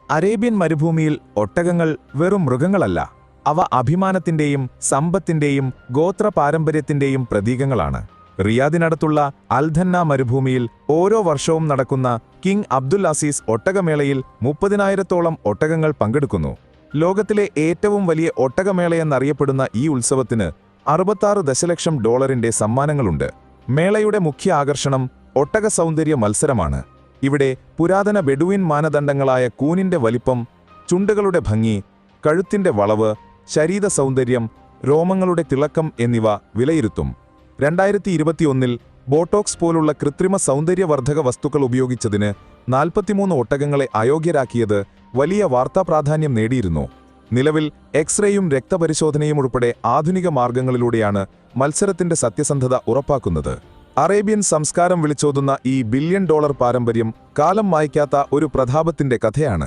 Arabian മരുഭൂമിയിൽ ഒട്ടകങ്ങൾ വെറും മൃഗങ്ങളല്ല, അവ അഭിമാനത്തിന്റെയും സമ്പത്തിന്റെയും ഗോത്ര പാരമ്പര്യത്തിന്റെയും പ്രതീകങ്ങളാണ്. റിയാദിനടുത്തുള്ള അൽധന്ന മരുഭൂമിയിൽ ഓരോ വർഷവും നടക്കുന്ന കിങ് അബ്ദുൽ അസീസ് ഒട്ടകമേളയിൽ 30,000-ഓളം ഒട്ടകങ്ങൾ പങ്കെടുക്കുന്നു. ലോകത്തിലെ ഏറ്റവും വലിയ ഒട്ടകമേളയെന്നറിയപ്പെടുന്ന ഈ ഉത്സവത്തിന് $66 ദശലക്ഷം സമ്മാനങ്ങളുണ്ട്. മേളയുടെ മുഖ്യ ആകർഷണം ഒട്ടക സൗന്ദര്യ മത്സരമാണ്. ഇവിടെ പുരാതന ബെഡുവിൻ മാനദണ്ഡങ്ങളായ കൂനിന്റെ വലിപ്പം, ചുണ്ടുകളുടെ ഭംഗി, കഴുത്തിന്റെ വളവ്, ശരീര സൗന്ദര്യം, രോമങ്ങളുടെ തിളക്കം എന്നിവ വിലയിരുത്തും. 2021-ൽ ബോട്ടോക്സ് പോലുള്ള കൃത്രിമ സൗന്ദര്യവർദ്ധക വസ്തുക്കൾ ഉപയോഗിച്ചതിന് 43 ഒട്ടകങ്ങളെ അയോഗ്യരാക്കിയത് വലിയ വാർത്താ പ്രാധാന്യം നേടിയിരുന്നു. നിലവിൽ എക്സ്റേയും രക്തപരിശോധനയും ഉൾപ്പെടെ ആധുനിക മാർഗങ്ങളിലൂടെയാണ് മത്സരത്തിന്റെ സത്യസന്ധത ഉറപ്പാക്കുന്നത്. അറേബ്യൻ സംസ്കാരം വിളിച്ചോതുന്ന ഈ $1 ബില്യൺ പാരമ്പര്യം കാലം മായ്ക്കാത്ത ഒരു പ്രതാപത്തിന്റെ കഥയാണ്.